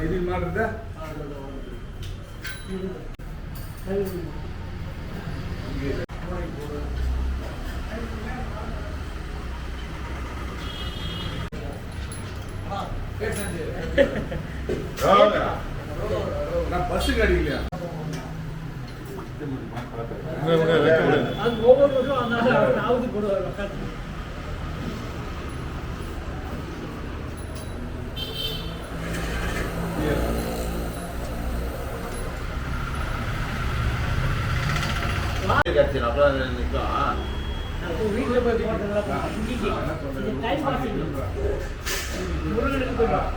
இது மாறுதா நான் பஸ் காடிக்கலையா ஒவ்வொரு வருஷம் ஆகுது போடுவாங்க வீட்டில் போய் டைம் பாஸ் முருகனுக்கு போயிடும்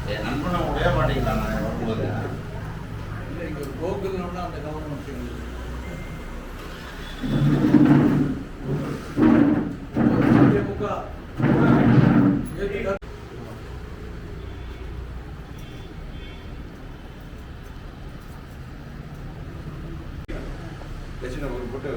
என் நண்பனை உடைய மாட்டீங்களா நான் வரும்போது இல்லை இங்கே கோகுல்னா அந்த கவனம் முக்கா ஒரு போட்டு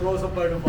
ரோசப்பாயிடும்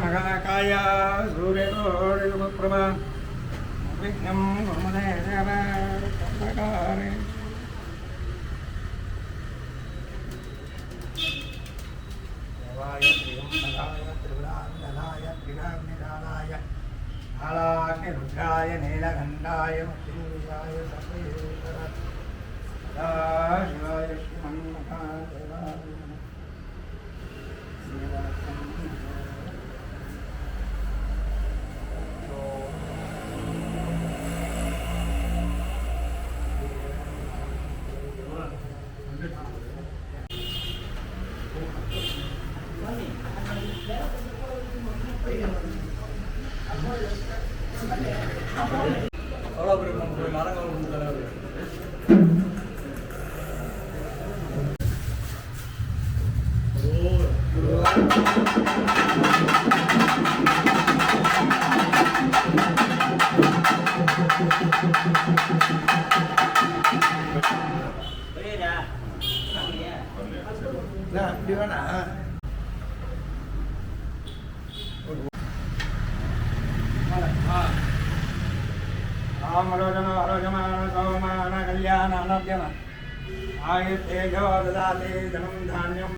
மகாகாய சூரியோ விக்னம் ருத்ராய நீலகண்டாய மத்தியாய சிவாய அப்படி வேணா ஆரோஜமான சோமான கல்யாண அனர்ஜன ஆயுத்தேஜோ ததாதே தனம் தானியம்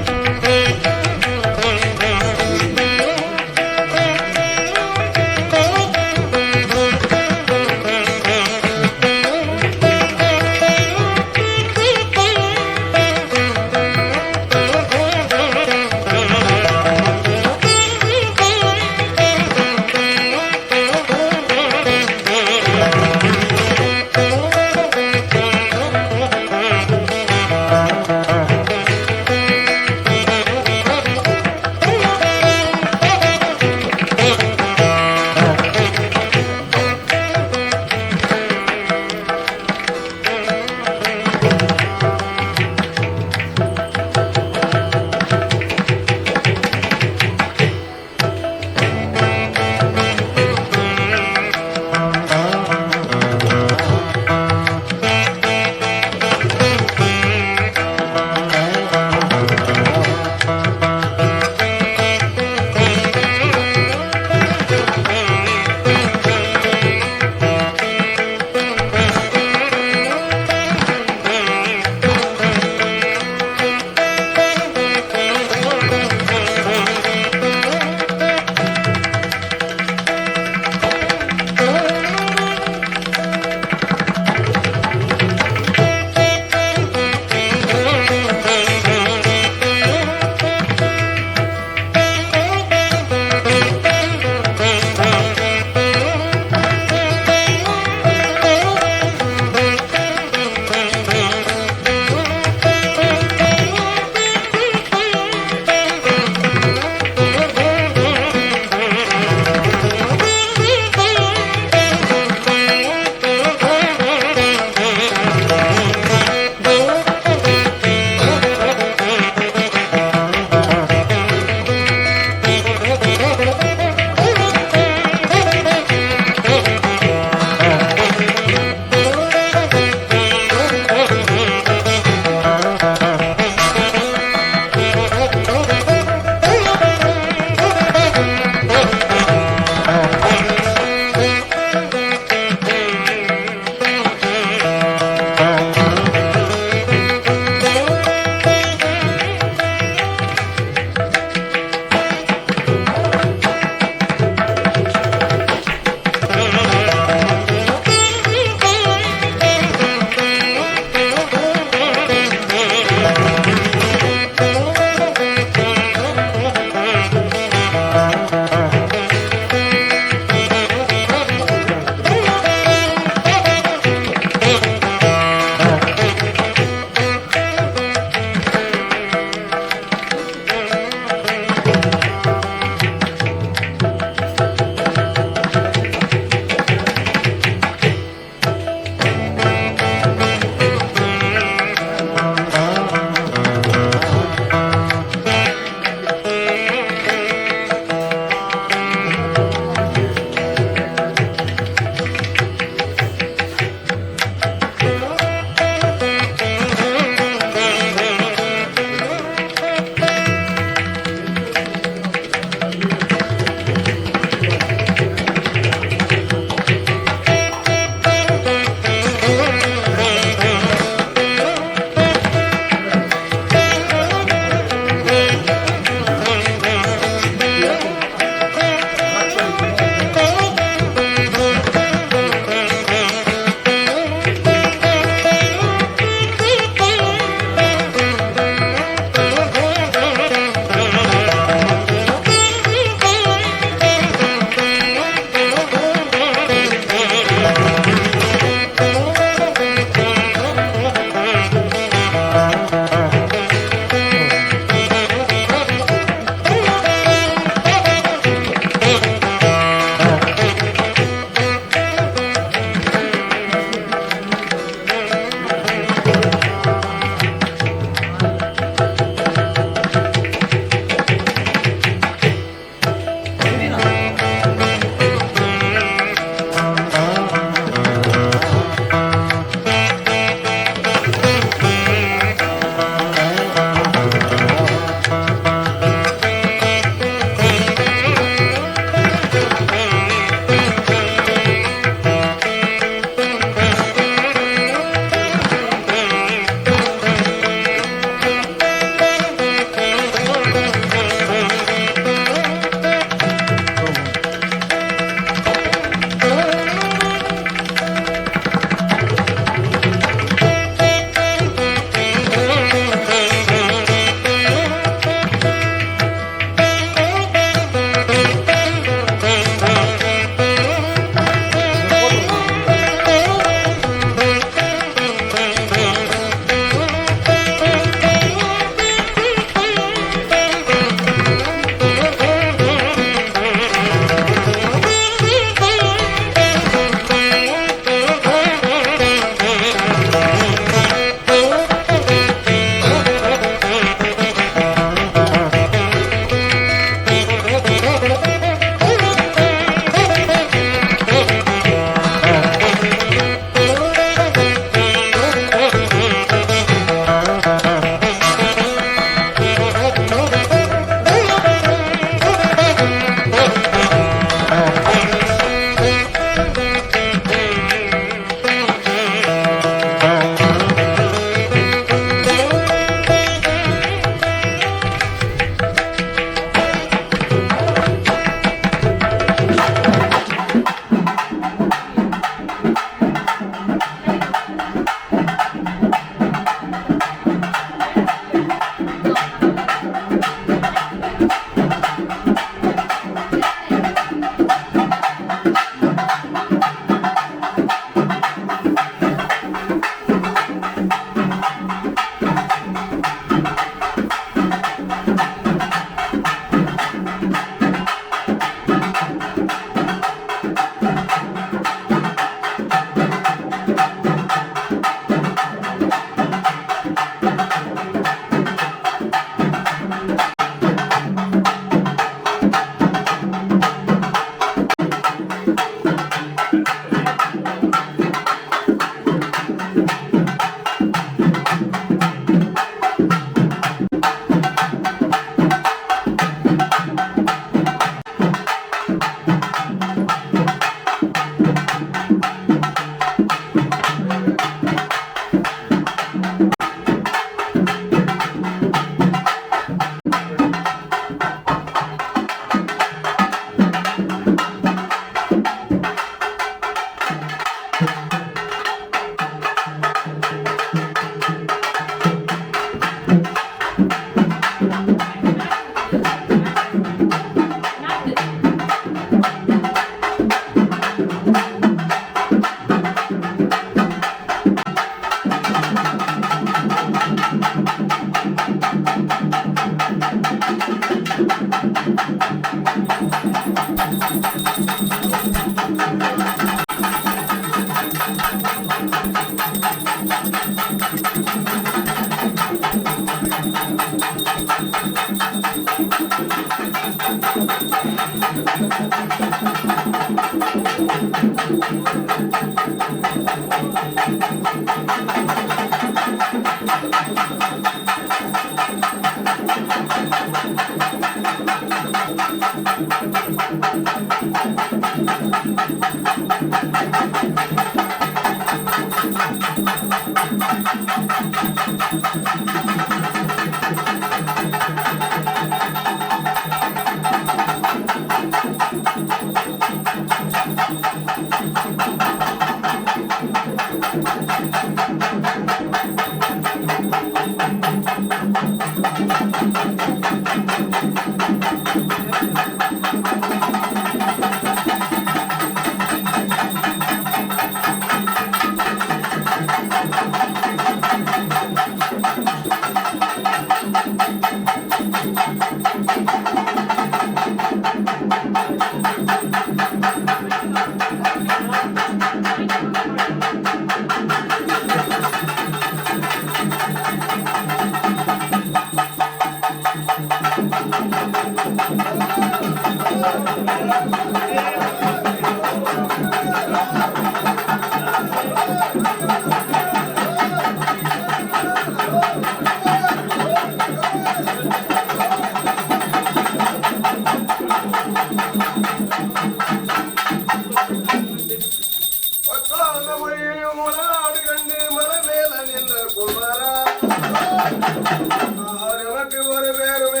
ஒரு பேருமே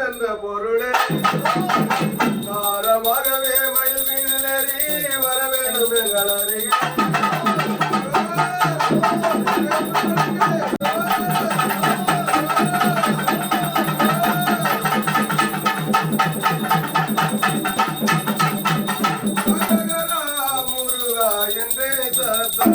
என்ற பொருளே தாரமாகவே மயில் மீனலறி வர வேண்டும் எங்களறி முருகா என்றே தத்தா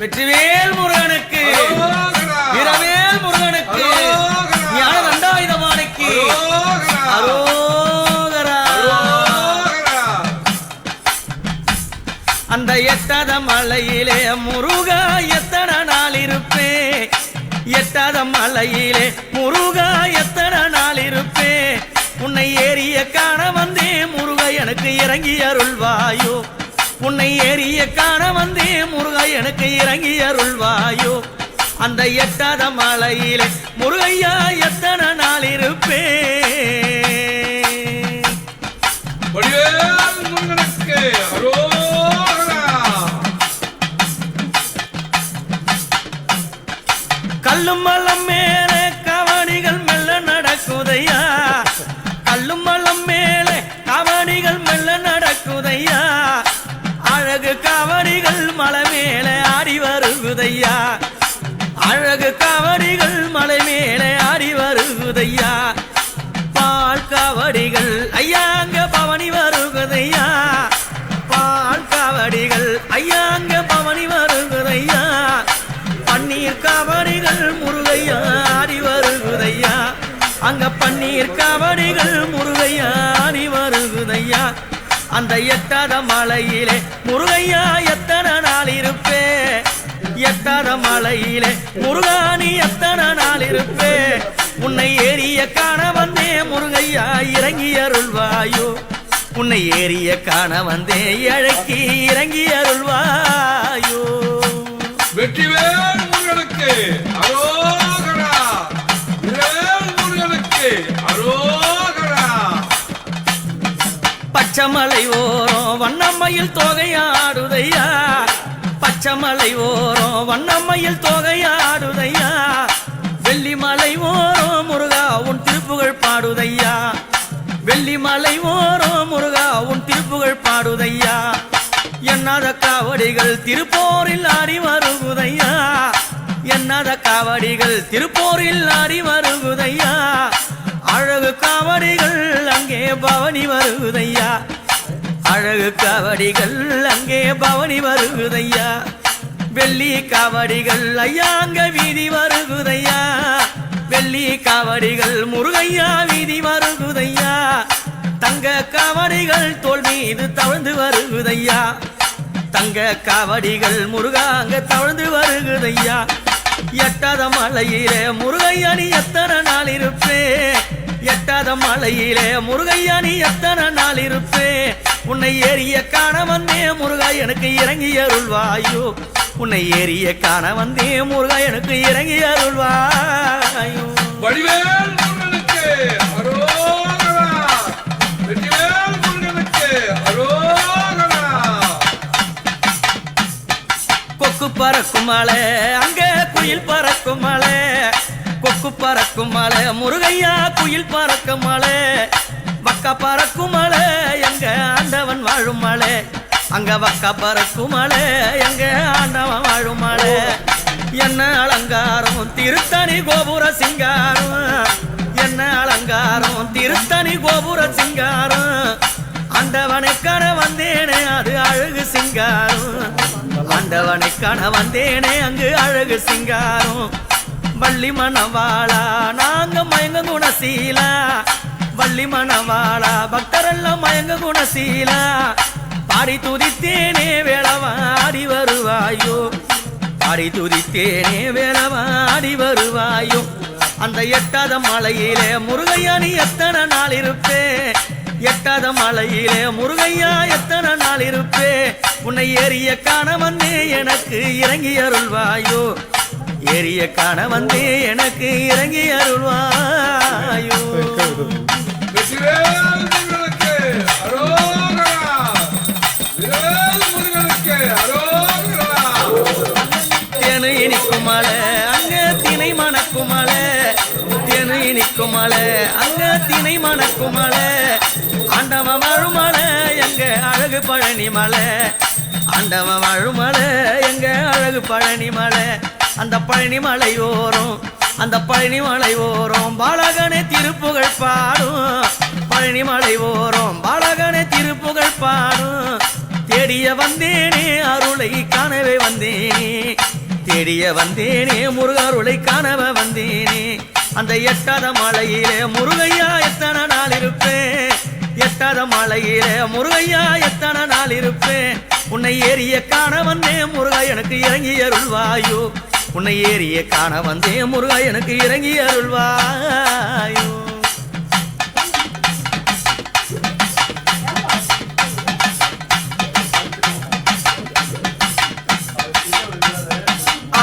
வெற்றிவேல் முருகனுக்கு வீரவேல் முருகனுக்கு ஞான தண்டாயுதமானுக்கு அரோகரா. அந்த எட்டாத மலையிலே முருகா எத்தனை நாள் இருப்பேன், எட்டாத மலையிலே முருகா எத்தனை நாள் இருப்பேன், உன்னை ஏறிய காண வந்தே முருகா எனக்கு இறங்கி அருள்வாயோ, உன்னை ஏறிய காண வந்தே முருகா எனக்கு இறங்கி அருள்வாயோ. அந்த எட்டாத மலையிலே முருகையா எத்தனை நாள் இருப்பேன். முருகனுக்கு அரோகரா. கல்லும் மலம் மேலே கவனிகள் மெல்ல நடக்குதையா, கல்லும் மலம் மேலே கவனிகள் மெல்ல நடக்குதையா, அழகு கவனிகள் மலை மேலே ஆடி வருகுதையா, அழகு கவனிகள் மலை மேலே ஆடி வருகுதையா, பால் கவடிகள் ஐயாங்க பவனி வருகுதையா, பால் கவடிகள் ஐயாங்க பவனி வருகுதையா, பன்னீர் கவடிகள் முருகையா ஆடி வருகுதையா, அங்க பன்னீர் கவடிகள் முருகையா ஆடி வருகுதையா. அந்த எட்டாத மலையிலே முருகையா எத்தனை நாள் இருப்பே, எட்டாத மலையிலே முருகானி எத்தனை நாள் இருப்பே, உன்னை ஏறிய காண வந்தே முருகையா இறங்கி அருள்வாயோ, உன்னை ஏறிய காண வந்தே அழைக்கி இறங்கி அருள்வாயோ. வெற்றிவேல் முருகனுக்கு அரோகரா. வேல் முருகனுக்கு அரோகரா. பச்சமலை ஓரம் வண்ணம்மையில் தொகையாடுதையா, பச்சமலை ஓரம் வண்ணம்மையில் தொகையாடுதையா, வெள்ளிமலை ஓரம் முருகா உன் திருப்புகழ் பாடுதையா, வெள்ளிமலை ஓரம் முருகா உன் திருப்புகழ் பாடுதையா. எண்ணாத காவடிகள் திருப்போரில் ஆடி வருகுதையா, எண்ணாத காவடிகள் திருப்போரில் ஆடி வருகுதையா, அழகு காவடிகள் அங்கே பவனி வருகுதையா, அழகு காவடிகள் அங்கே பவனி வருகுதையா, வெள்ளி காவடிகள் ஐயாங்க வீதி வருகுதையா, வெள்ளி காவடிகள் முருகையா வீதி வருகுதையா, தங்க காவடிகள் தோல் மீது தவழ்ந்து வருகுதையா, தங்க காவடிகள் முருகா அங்க தவழ்ந்து வருகுதையா. எட்டாத மலையிலே முருகையா நீ எத்தனை நாள் இருப்பே, எட்டாத மலையிலே முருகையா நீ எத்தனை நாள் இருப்பே, உன்னை ஏறிய காண வந்தே முருகா எனக்கு இறங்கி அருள்வாயோ, உன்னை ஏறிய காண வந்தே முருகா எனக்கு இறங்கி அருள்வாயோ. வடிவேல் முருகனுக்கு அரோகரா. வெற்றிவேல் முருகனுக்கு அரோகரா. கொக்கு பறக்கும் மலை அங்க குயில் பறக்கும் மலை, கொக்கு பறக்கும் மலை முருகையா குயில் பறக்கும் மலை, வக்க பறக்கும் மலை எங்க ஆண்டவன் வாழும் மலை, அங்க வக்க பறக்கும் மலை எங்க ஆண்டவன் வாழும் மலை. என்ன அலங்காரம் திருத்தணி கோபுர சிங்காரம், என்ன அலங்காரம் திருத்தணி கோபுர சிங்காரம், ஆண்டவனை காண வந்தேனே அது அழகு சிங்காரம், ஆண்டவனை காண வந்தேனே அங்கு அழகு சிங்காரம். வள்ளி மணவாளா நாங்க மயங்க குணசீலா, வள்ளி மணவாளா பக்தரெல்லாம் மயங்க குணசீலா, பாடி துதித்தேனே வேளவாடி வருவாயோ, பாடி துதித்தேனே வேளவாடி வருவாயோ. அந்த எட்டாத மலையிலே முருகையா நீ எத்தனை நாள் இருப்பே, எட்டாத மலையிலே முருகையா எத்தனை நாள் இருப்பே, உன்னை ஏறிய காண வந்தே எனக்கு இறங்கி அருள்வாயோ, ஏறிய காண வந்தே எனக்கு இறங்கி அருள்வாயோ. வெற்றிவேல் முருகனுக்கு அரோகரா. வேல் முருகனுக்கு அரோகரா. தேனு இனிக்கும் மலை அங்க தினை மணக்கும் மலை, தேனு இனிக்கும் மலை அங்க தினை மணக்கும் மலை, ஆண்டவன் வாழும் மலை எங்க அழகு பழனி மலை, ஆண்டவன் வாழும் மலை எங்க அழகு பழனி மலை. அந்த பழனி மலை ஓரம், அந்த பழனி மலை ஓரம் பாலகனே திருப்புகழ் பாடும், பழனி மலை ஓரம் பாலகனே திருப்புகழ் பாடும், தேடிய வந்தேனே அருளை முருகருளை காணவே வந்தேனே தேடிய வந்தேனே முருகருளை காணவே வந்தேனே அந்த எட்டாத மலையிலே முருகையா எத்தனை நாள் இருப்பேன் எட்டாத மலையிலே முருகையா எத்தனை நாள் இருப்பேன் உன்னை ஏறிய காண வந்தேன் முருகா எனக்கு இறங்கி அருள்வாயோ உன்னை ஏறிய காண வந்தேன் முருகா எனக்கு இறங்கி அருள்வாயோ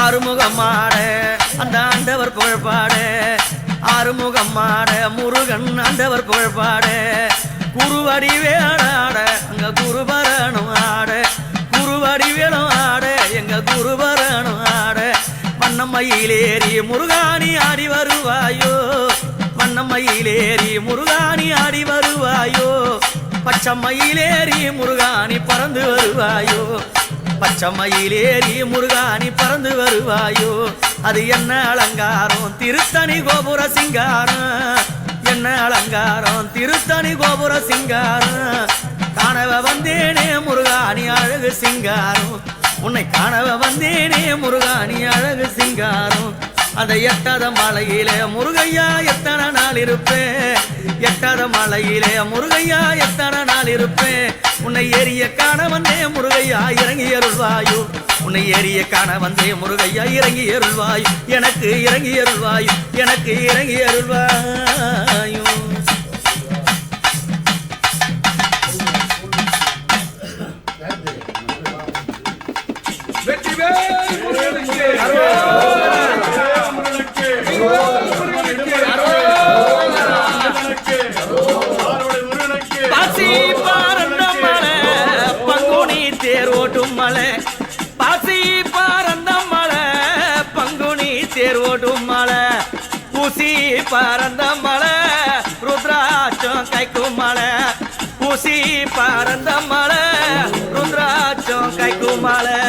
ஆறுமுகமாட அந்த ஆண்டவர் புகழ்பாட ஆறுமுகமாட முருகன் ஆண்டவர் புகழ்பாட குருவடி வேளாட அங்க குருபரணும் ஆட குருவடி வேணும் ஆட எங்க குருபரணும் ஆட மன்னம்மையிலேறி முருகாணி ஆடி வருவாயோ மன்னம்மையிலேறி முருகாணி ஆடி வருவாயோ பச்சம்மையிலேறி முருகாணி பறந்து வருவாயோ பச்சம்மையிலேறி முருகாணி பறந்து வருவாயோ அது என்ன அலங்காரம் திருத்தணி கோபுர சிங்காரம் என்ன அலங்காரம் திருத்தணி கோபுர சிங்காரம் காணவ வந்தேனே முருகாணி அழகு சிங்காரம் உன்னை காணவ வந்தேனே முருகாணி அழகு சிங்காரம் அந்த எட்டாத மலையிலே முருகையா எத்தனை நாள் இருப்பேன் எட்டாத மலையிலே முருகையா எத்தனை நாள் இருப்பேன் உன்னை ஏறிய காண வந்தே முருகையா இறங்கி அருள்வாயோ உன்னை ஏறிய காண வந்தே முருகையா இறங்கி அருள்வாயோ எனக்கு இறங்கி அருள்வாயோ எனக்கு இறங்கி அருள்வாயோ பாசி பாரந்த மலை பங்குனி தேர் ஓட்டும் மலை பாசி பாரந்த மலை பங்குனி தேர் ஓட்டும் மலை பூசி பறந்த மலை ருத்ராட்சம் கைக்கும் மலை பூசி பறந்த மலை ருத்ராட்சம் கைக்கும் மலை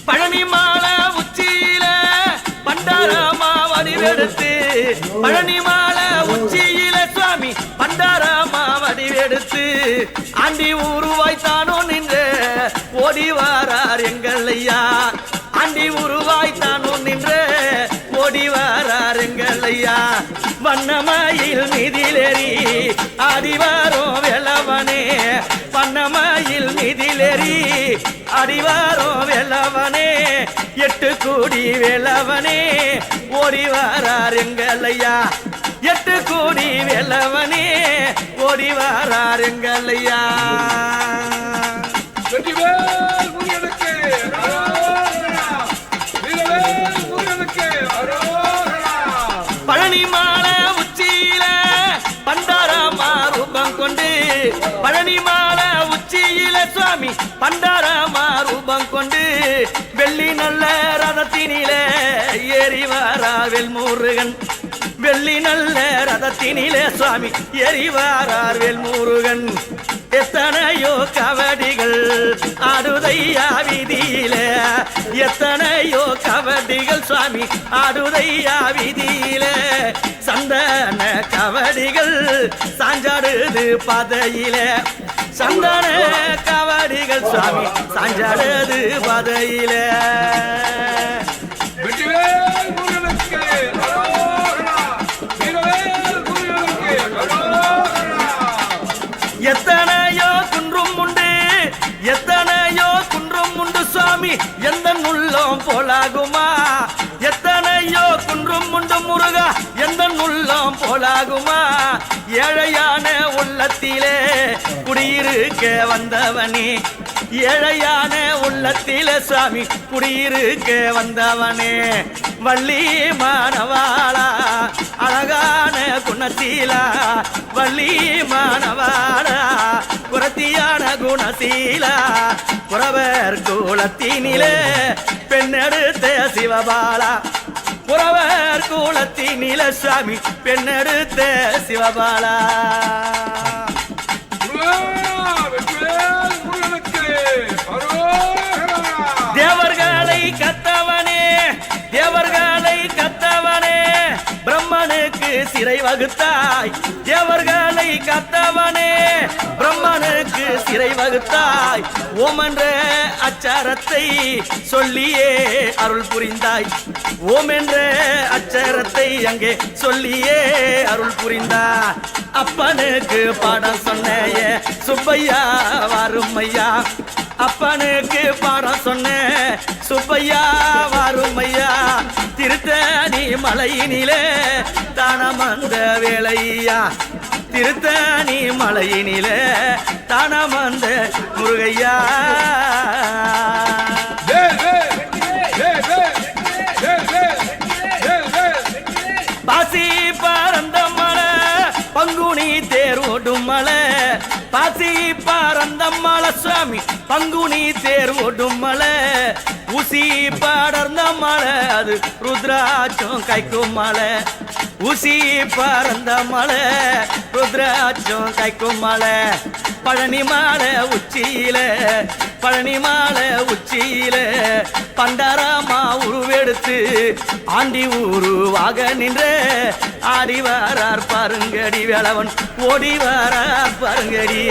பழனி மாலை உச்சியில பண்டாரமா வடிவெடுத்து பழனி மாலை உச்சியில சுவாமி பண்டாரமா வடிவெடுத்து ஆண்டி உருவாய்த்தானோ நின்று ஓடி வாரார் எங்கள் ஐயா ஆண்டி உருவாய்த்தானோ நின்று ஓடி வாரார் எங்கள் ஐயா வண்ணமயில் மீதிலேறி ஆடிவாரோ வெள்ளவனே வண்ணமயில் மீதிலேறி ஆடிவாரோ வெள்ளவனே எட்டு கூடி வெள்ளவனே ஓடி வாரார் எங்கள் ஐயா எட்டு கூடி வெள்ளவனே ஓடி வாரார் எங்கள் ஐயா பழனி மாலை உச்சியில பண்டாரமா ரூபம் கொண்டு பழனி மாலை உச்சியில சுவாமி பண்டாரமா ரூபம் கொண்டு வெள்ளி நல்ல ரதத்தினில ஏறி வாரார் வெல்முருகன் வெள்ளி நல்ல ரதத்தினிலே சுவாமி ஏறி வாரார் வெல்முருகன் எத்தனையோ கவடிகள் ஆடுதையா வீதியில எத்தனையோ கவடிகள் சுவாமி ஆடுதையா வீதியில சந்தன கவடிகள் சாஞ்சாடுது பாதையில சந்தன கவடிகள் சுவாமி சாஞ்சாடுது பாதையில எத்தனையோ குன்றும் உண்டு எத்தனையோ குன்றும் உண்டு சுவாமி எந்த உள்ளம் போலாகுமா எத்தனையோ குன்றும் உண்டு முருகா எந்த உள்ளம் போலாகுமா ஏழையான உள்ளத்திலே குடியிருக்க வந்தவனே ஏழையான உள்ளத்திலே சுவாமி குடியிருக்க வந்தவனே வள்ளி மானவாளா அழகான குணசீலா வள்ளி மானவாளா குரத்தியான குணசீலா குறவர் குலத்தினிலே பெண்ணெடுத்த சிவபாலா குறவர் குலத்தினிலே சுவாமி பெண்ணெடுத்த சிவபாலா தேவர்களை கத்தவனே தேவர்களை கத்தவனே பிரம்மனுக்கு சிறை வகுத்தாய் தேவர்களை காத்தவனே பிரம்மனுக்கு சிறை வகுத்தாய் ஓம் என்ற அச்சாரத்தை சொல்லியே அருள் புரிந்தாய் ஓம் என்ற அச்சரத்தை அங்கே சொல்லியே அருள் புரிந்தாய் அப்பனுக்கு பாடம் சொன்னைய சுப்பையா வாருமையா அப்பனுக்கு பாடம் சொன்ன சுப்பையா வாருமையா திருத்தணி மலையினிலே தானமந்த வேளையா திருத்தணி மலையினிலே தானமந்த முருகையா பாசி பறந்த மலை பங்குனி தேர் ஓடும் மலை பாசி பறந்த மலை சுவாமி பங்குனி தேர் ஓடும் மலை ஊசி படர்ந்த மலை அது ருத்ராட்சம் கைக்கும் மலை ஊசி பறந்த மலை ருத்ராட்சம் கைக்கும் மலை பழனி மாலை உச்சியில பழனி மாலை உச்சியில பண்டாரமா உருவெடுத்து ஆண்டி உருவாக நின்ற ஆடி வரார் பாருங்கடி வேளவன் ஓடி வரார் பாருங்கடி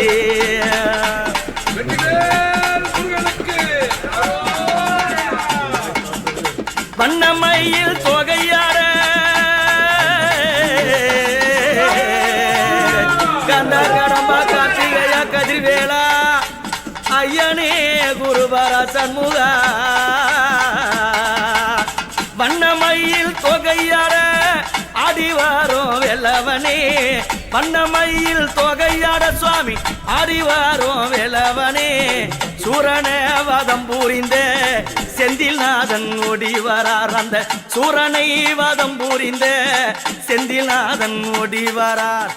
வண்ணமயில் தொகையார கந்த கடம்பா கார்த்திகையா கதிர்வேலா ஐயனே குருபர சண்முகா வண்ணமயில் தொகையார ஆடிவாரோம் வெல்லவனே வண்ணமயில் தொகையாட சுவாமி ஆடிவாரோம் வெல்லவனே சூரனே வதம் புரிந்த செந்தில்நாதன் ஓடி வரார் அந்த சூரனை வதம் புரிந்த செந்தில்நாதன் ஓடி வரார்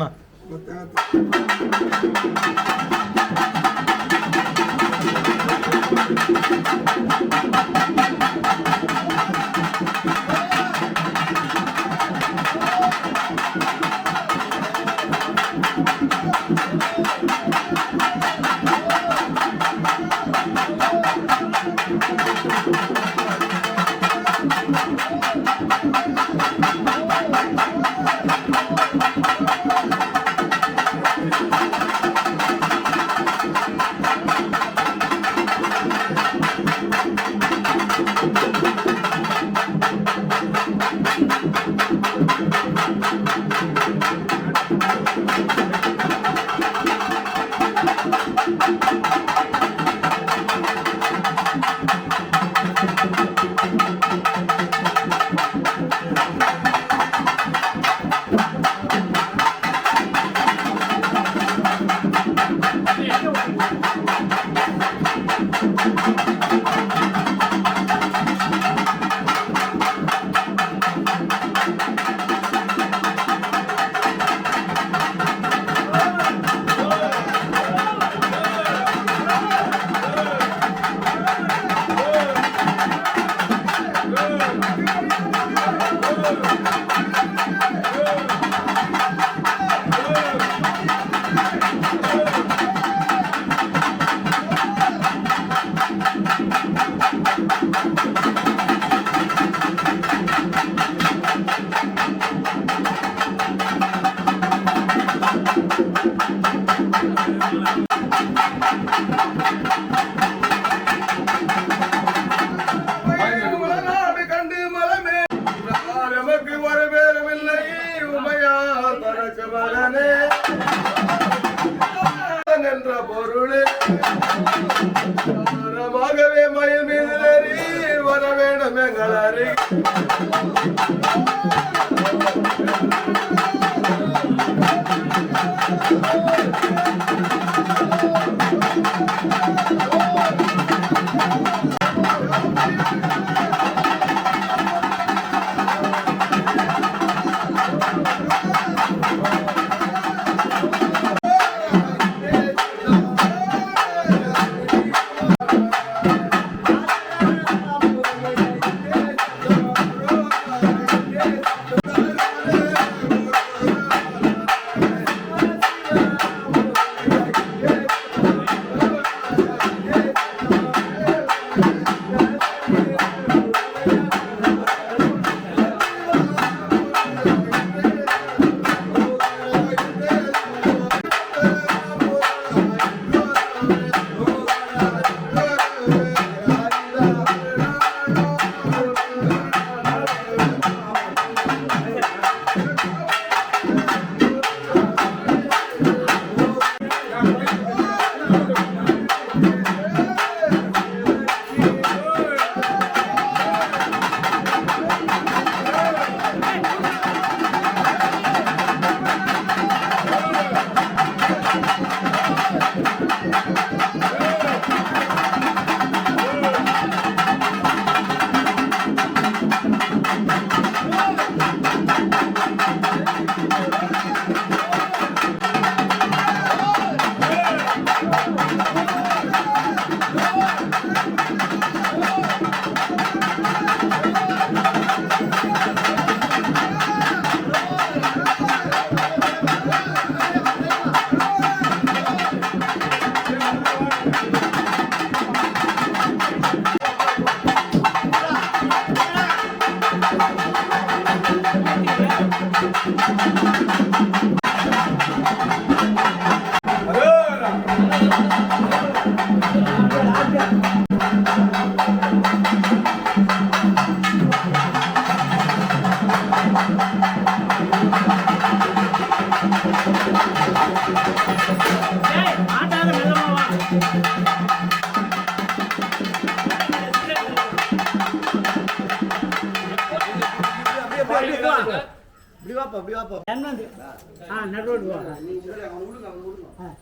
ஆட்டணும். என்ற பொருளே மயில் மீது வர வேண்டும் எங்கள் அறை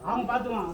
அவங்க பார்த்துவான்.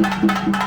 Oh!